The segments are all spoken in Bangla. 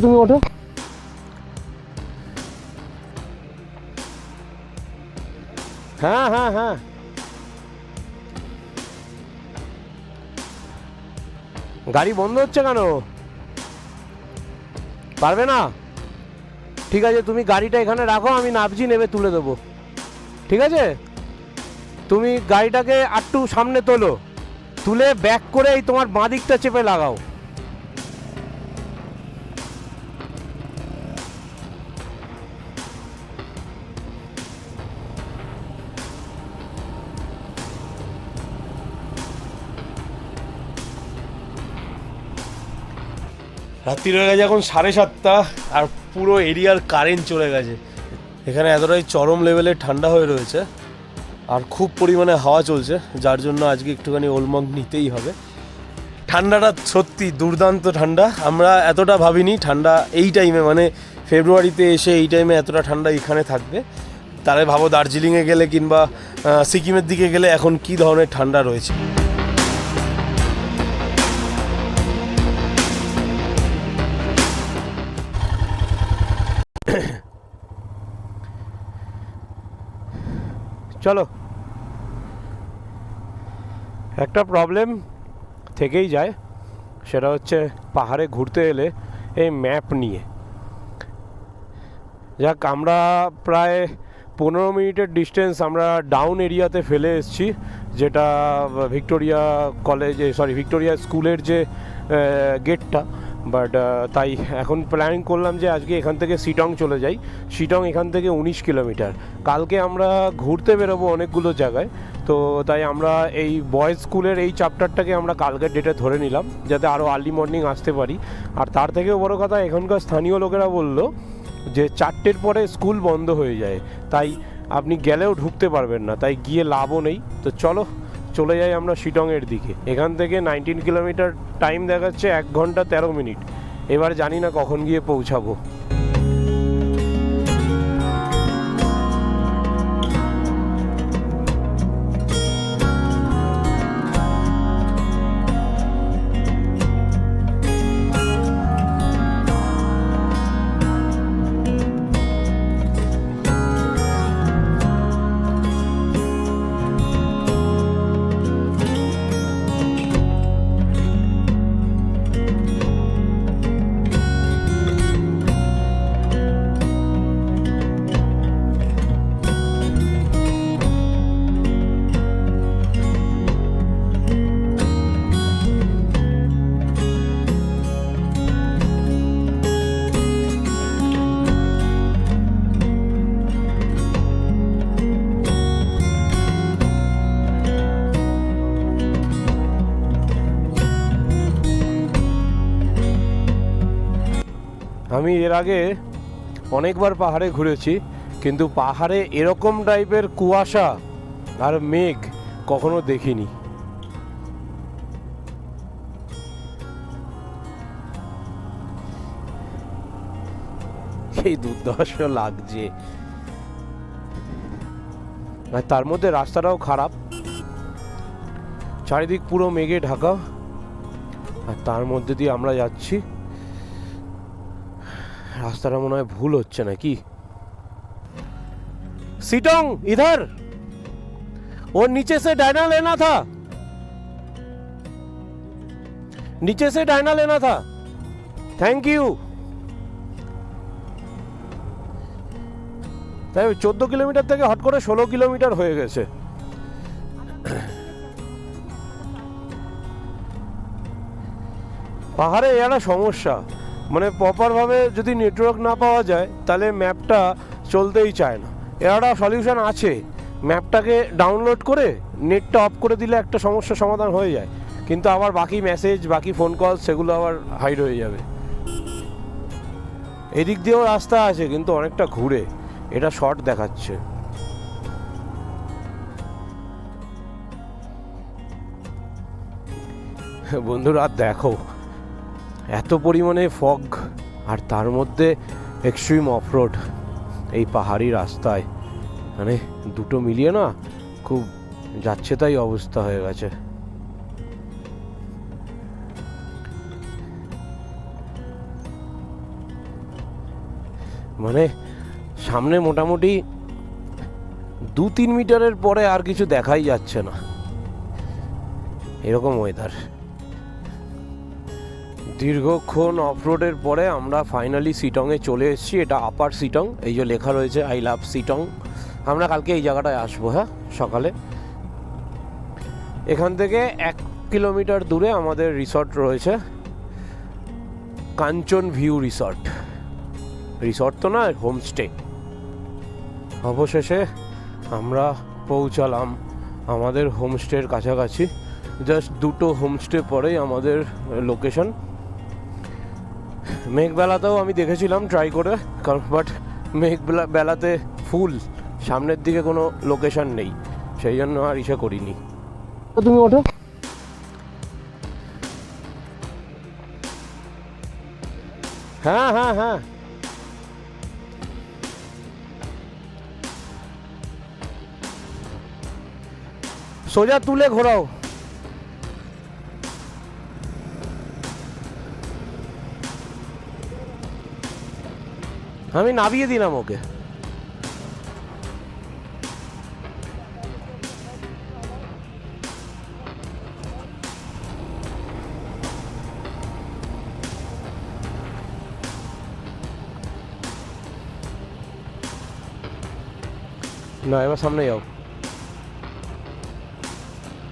তুমি ওঠো। হ্যাঁ হ্যাঁ হ্যাঁ, গাড়ি বন্ধ হচ্ছে কেন? পারবে না? ঠিক আছে, তুমি গাড়িটা এখানে রাখো, আমি নাবজি, নেবে তুলে দেবো। ঠিক আছে, তুমি গাড়িটাকে একটু সামনে তোলো, তুলে ব্যাক করে এই তোমার বাঁ দিকটা চেপে লাগাও। রাত্রির হয়ে গেছে এখন 7:30, আর পুরো এরিয়ার কারেন্ট চলে গেছে। এখানে এতটাই চরম লেভেলের ঠান্ডা হয়ে রয়েছে, আর খুব পরিমাণে হাওয়া চলছে, যার জন্য আজকে একটুখানি ওলমগ নিতেই হবে। ঠান্ডাটা সত্যি দুর্দান্ত ঠান্ডা। আমরা এতটা ভাবিনি ঠান্ডা এই টাইমে, মানে ফেব্রুয়ারিতে এসে এই টাইমে এতটা ঠান্ডা এখানে থাকবে। তাহলে ভাবো দার্জিলিংয়ে গেলে কিংবা সিকিমের দিকে গেলে এখন কি ধরনের ঠান্ডা রয়েছে। চলো, একটা প্রবলেম থেকেই যায়, সেটা হচ্ছে পাহাড়ে ঘুরতে এলে এই ম্যাপ নিয়ে। যাক, আমরা প্রায় 15 মিনিটের ডিস্টেন্স আমরা ডাউন এরিয়াতে ফেলে এসেছি, যেটা ভিক্টোরিয়া কলেজে, সরি ভিক্টোরিয়া স্কুলের যে গেটটা। বাট তাই এখন প্ল্যানিং করলাম যে আজকে এখান থেকে শিটং চলে যাই। শিটং এখান থেকে 19 কিলোমিটার। কালকে আমরা ঘুরতে বেরোবো অনেকগুলো জায়গায়, তো তাই আমরা এই বয়েজ স্কুলের এই চ্যাপ্টারটাকে আমরা কালকের ডেটে ধরে নিলাম, যাতে আরও আর্লি মর্নিং আসতে পারি। আর তার থেকেও বড় কথা, এখানকার স্থানীয় লোকেরা বললো যে 4টের পরে স্কুল বন্ধ হয়ে যায়, তাই আপনি গেলেও ঢুকতে পারবেন না, তাই গিয়ে লাভও নেই। তো চলো চলে যাই আমরা শিটংয়ের দিকে। এখান থেকে 19 কিলোমিটার, টাইম দেখাচ্ছে 1 ঘন্টা 13 মিনিট। এবার জানি না কখন গিয়ে পৌঁছাবো। আমি এর আগে অনেকবার পাহাড়ে ঘুরেছি, কিন্তু পাহাড়ে এরকম টাইপের কুয়াশা আর মেঘ কখনো দেখিনি। এই দুর্ধর্ষ লাগছে, আর তার মধ্যে রাস্তাটাও খারাপ, চারিদিক পুরো মেঘে ঢাকা, আর তার মধ্যে দিয়ে আমরা যাচ্ছি। রাস্তাটা মনে হয় ভুল হচ্ছে নাকি। सिटोंग इधर, और नीचे से डायना लेना था, नीचे से डायना लेना था। Thank you. তাই 14 কিলোমিটার থেকে হট করে 16 কিলোমিটার হয়ে গেছে। পাহাড়ে একটা সমস্যা, মানে প্রপারভাবে যদি নেটওয়ার্ক না পাওয়া যায় তাহলে ম্যাপটা চলতেই চায় না। এর একটা সলিউশন আছে, ম্যাপটাকে ডাউনলোড করে নেটটা অফ করে দিলে একটা সমস্যার সমাধান হয়ে যায়, কিন্তু আবার বাকি মেসেজ, বাকি ফোন কল সেগুলো আবার হাইড হয়ে যাবে। এদিক দিয়েও রাস্তা আছে কিন্তু অনেকটা ঘুরে, এটা শর্ট দেখাচ্ছে। বন্ধুরা দেখো, এত পরিমাণে ফগ, আর তার মধ্যে এক্সট্রিম অফরোড এই পাহাড়ি রাস্তায়, মানে দুটো মিলিয়ে না খুব যাচ্ছে তাই অবস্থা হয়ে গেছে। মানে সামনে মোটামুটি 2-3 মিটারের পরে আর কিছু দেখাই যাচ্ছে না, এরকম ওয়েদার। দীর্ঘক্ষণ অফরোডের পরে আমরা ফাইনালি শিটংয়ে চলে এসেছি। এটা আপার শিটং, এই যে লেখা রয়েছে আই লাভ শিটং। আমরা কালকে এই জায়গাটায় আসবো, হ্যাঁ, সকালে। এখান থেকে 1 কিলোমিটার দূরে আমাদের রিসর্ট রয়েছে, কাঞ্চন ভিউ রিসর্ট। রিসর্ট তো না, হোমস্টে। অবশেষে আমরা পৌঁছালাম আমাদের হোমস্টের কাছাকাছি। জাস্ট 2টো হোমস্টে পরেই আমাদের লোকেশন। মেঘবেলাতেও আমি দেখেছিলাম ট্রাই করে, কারণ বাট মেঘবেলাতে ফুল, সামনের দিকে কোনো লোকেশন নেই, সেই জন্য আর ইসে করিনি। তো তুমি ওঠো। হ্যাঁ হ্যাঁ হ্যাঁ, সোজা তুলে ঘোরাও। আমি নামিয়ে দিলাম ওকে। না, এবার সামনে যাও,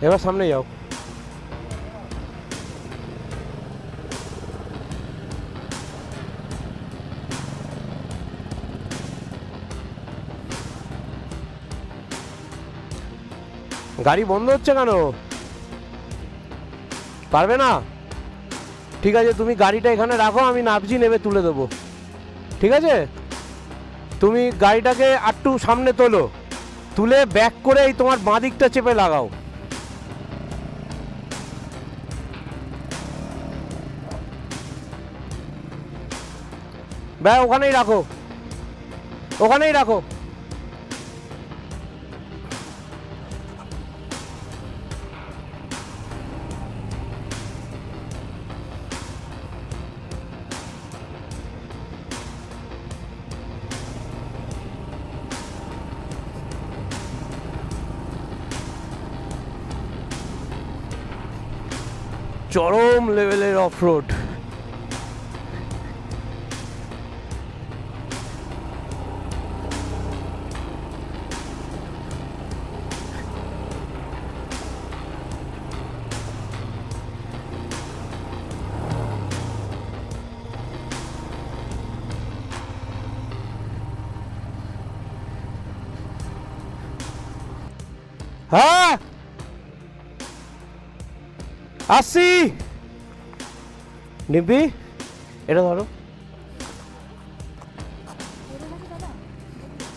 এবার সামনে যাও। গাড়ি বন্ধ হচ্ছে কেন? পারবে না? ঠিক আছে, তুমি গাড়িটা এখানে রাখো, আমি নাবজি, নেবে তুলে দেবো। ঠিক আছে, তুমি গাড়িটাকে একটু সামনে তোলো, তুলে ব্যাক করে এই তোমার বাঁ দিকটা চেপে লাগাও। ব্যাগ ওখানেই রাখো, ওখানেই রাখো। চরম লেভেলের অফরোড। হ্যাঁ, আসছি। নিবি, এটা ধরো,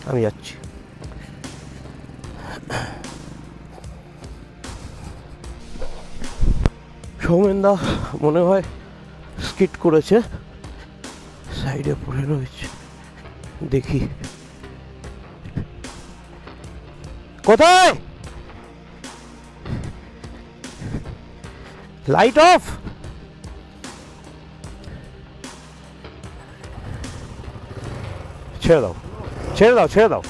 আমি যাচ্ছি। সৌমেনদা মনে হয় স্কিট করেছে, সাইডে পড়ে রয়েছে, দেখি কোথায়। Light off. ছেড়ে দাও, ছেড়ে দাও, ছেড়ে দাও।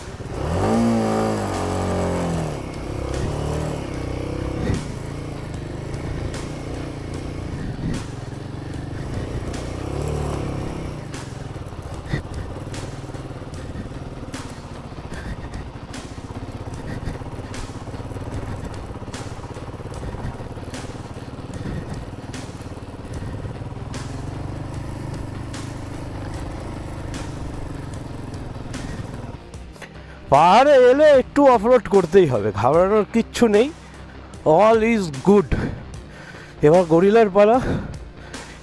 পাহাড়ে এলে একটু অফরোড করতেই হবে, ঘাবড়ানোর কিচ্ছু নেই, অল ইজ গুড। এবার গরিলার পালা,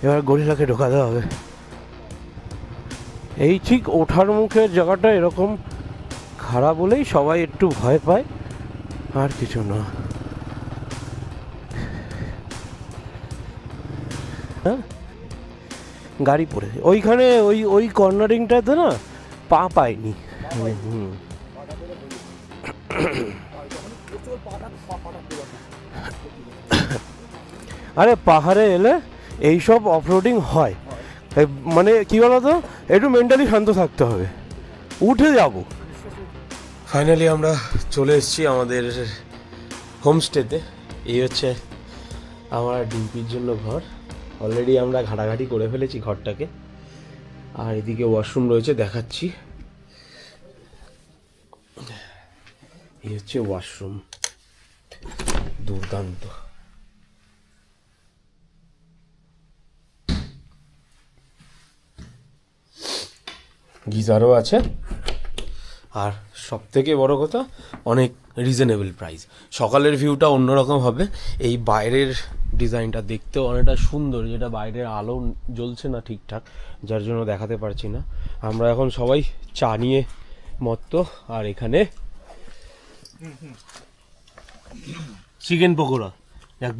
এবার গরিলাকে ঢোকাতে হবে। এই ঠিক ওঠার মুখের জায়গাটা এরকম খারাপ বলেই সবাই একটু ভয় পায়, আর কিছু না। হ্যাঁ, গাড়ি পড়ে ওইখানে, ওই ওই কর্নারিংটাতে না পা পায়নি। হুম, আরে পাহাড়ে এলে এইসব অফরোডিং হয়, মানে কি বলতো, একটু মেন্টালি শান্ত থাকতে হবে। উঠে যাব। ফাইনালি আমরা চলে এসেছি আমাদের হোমস্টেতে। এই হচ্ছে আমার ডিম্পির জন্য ঘর। অলরেডি আমরা ঘাটাঘাটি করে ফেলেছি ঘরটাকে। আর এদিকে ওয়াশরুম রয়েছে, দেখাচ্ছি। এই হচ্ছে ওয়াশরুম, দুর্দান্ত। গিজারও আছে, আর সব থেকে বড় কথা অনেক রিজনেবল প্রাইস। সকালের ভিউটা অন্যরকম হবে। এই বাইরের ডিজাইনটা দেখতেও অনেকটা সুন্দর, যেটা বাইরের আলো জ্বলছে না ঠিকঠাক, যার জন্য দেখাতে পারছি না। আমরা এখন সবাই চা নিয়ে মত্ত। আর এখানে চিকেন পকোড়া।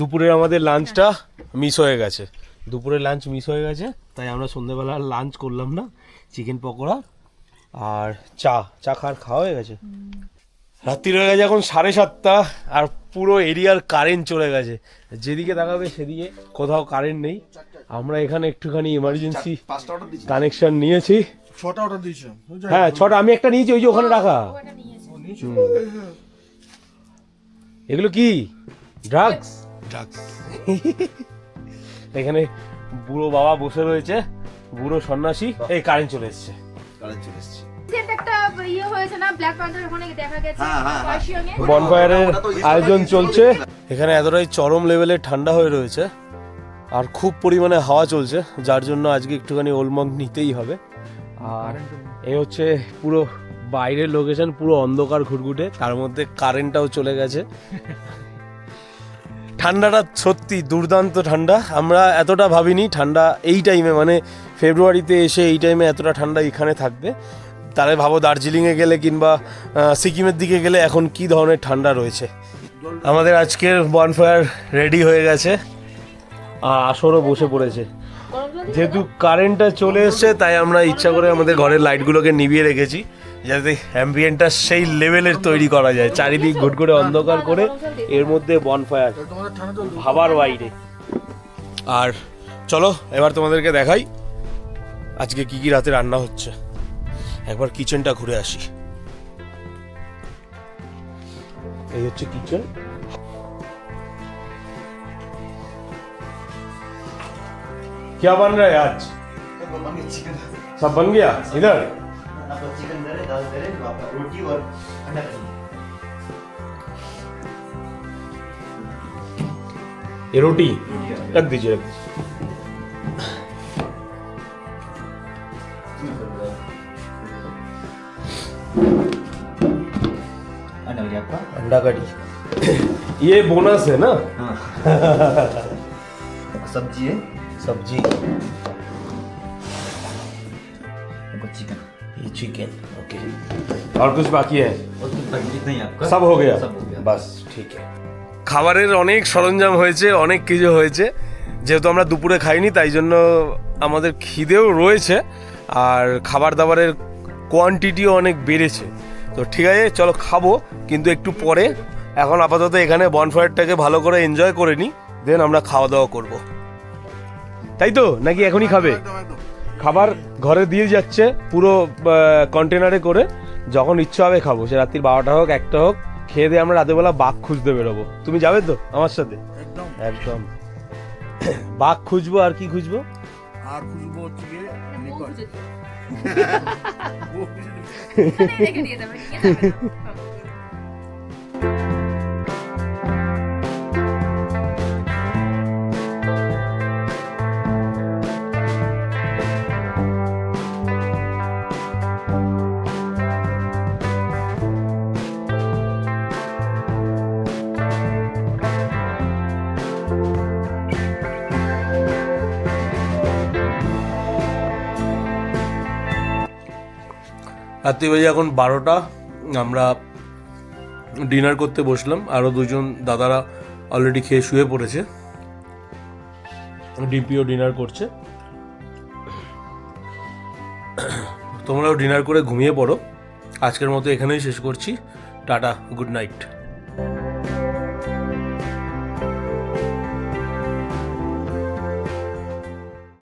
দুপুরের আমাদের লাঞ্চটা মিস হয়ে গেছে, তাই আমরা সন্ধ্যেবেলা লাঞ্চ করলাম না। চিকেন পকোড়া আর চা খাওয়া হয়ে গেছে। রাত্রির হয়ে গেছে এখন 7:30, আর পুরো এরিয়ার কারেন্ট চলে গেছে। যেদিকে তাকাবে সেদিকে কোথাও কারেন্ট নেই। আমরা এখানে একটুখানি ইমার্জেন্সি কানেকশন নিয়েছি। 6টা অর্ডার দিয়েছি। হ্যাঁ 6টা, আমি একটা নিয়েছি, ওই যে ওখানে রাখা। এগুলো কি ড্রাগস? এখানে বুড়ো বাবা বসে রয়েছে, বুড়ো সন্ন্যাসী। এই কারেন্ট চলে এসছে। বনফায়ারের আয়োজন চলছে এখানে। এতটাই চরম লেভেলের ঠান্ডা হয়ে রয়েছে, আর খুব পরিমাণে হাওয়া চলছে, যার জন্য আজকে একটুখানি ওলমং নিতেই হবে। আর এই হচ্ছে পুরো বাইরের লোকেশন, পুরো অন্ধকার ঘুটঘুটে, তার মধ্যে কারেন্টটাও চলে গেছে। ঠান্ডাটা সত্যি দুর্দান্ত ঠান্ডা। আমরা এতটা ভাবিনি ঠান্ডা এই টাইমে, মানে ফেব্রুয়ারিতে এসে এই টাইমে এতটা ঠান্ডা এখানে থাকবে। তাহলে ভাবো দার্জিলিংয়ে গেলে কিংবা সিকিমের দিকে গেলে এখন কি ধরনের ঠান্ডা রয়েছে। আমাদের আজকের বনফায়ার রেডি হয়ে গেছে, আসরও বসে পড়েছে। যেহেতু কারেন্টটা চলে এসছে, তাই আমরা ইচ্ছা করে আমাদের ঘরের লাইটগুলোকে নিভিয়ে রেখেছি, যাতে অ্যাম্বিয়েন্টটা সেই লেভেলের তৈরি করা যায়। চারিদিক ঘুটঘুটে অন্ধকার করে, এর মধ্যে বনফায়ার, ভাবার বাইরে। আর চলো এবার তোমাদেরকে দেখাই আজকে কি কি রাতে রান্না হচ্ছে। একবার কিচেনটা ঘুরে আসি। এই হচ্ছে কিচেন। क्या बन रहा है आज? सब बन गया इधर? चिकन दे रहे, दाल दे रहे, रोटी और अंडा करी। ये रोटी रख दीजिए, आपका अंडा कड़ी। ये बोनस है ना? हाँ। सब्जी है, सब्जी, चिकन, ये चिकन। ओके, और कुछ बाकी है? और कुछ बाकी नहीं आपका? सब हो गया? सब हो गया। बस ठीक है। খাবারের অনেক সরঞ্জাম হয়েছে, অনেক কিছু হয়েছে। যেহেতু আমরা দুপুরে খাইনি, তাই জন্য আমাদের খিদেও রয়েছে, আর খাবার দাবারের কোয়ান্টিটিও অনেক বেড়েছে। তো ঠিক আছে, চলো খাবো, কিন্তু একটু পরে। এখন আপাতত এখানে বনফায়ারটাকে ভালো করে এনজয় করে নিই, দেন আমরা খাওয়া দাওয়া করব। তাই তো, নাকি এখনই খাবে? খাবার ঘরে দিয়ে যাচ্ছে পুরো কন্টেনারে করে, যখন ইচ্ছা হবে খাবো। সে রাত্রির 12টা হোক, 1টা হোক, খেয়ে দিয়ে আমরা রাতের বেলা বাঘ খুঁজতে বেরোবো। তুমি যাবে তো আমার সাথে? একদম। বাঘ খুঁজবো, আর কি খুঁজবো? আর খুঁজবো হচ্ছে গিয়ে রাত্রি বাজে এখন 12টা। আমরা ডিনার করতে বসলাম, আরও দুজন দাদারা অলরেডি খেয়ে শুয়ে পড়েছে। ডিপিও ডিনার করছে। তোমরাও ডিনার করে ঘুমিয়ে পড়ো। আজকের মতো এখানেই শেষ করছি। Tata, good night.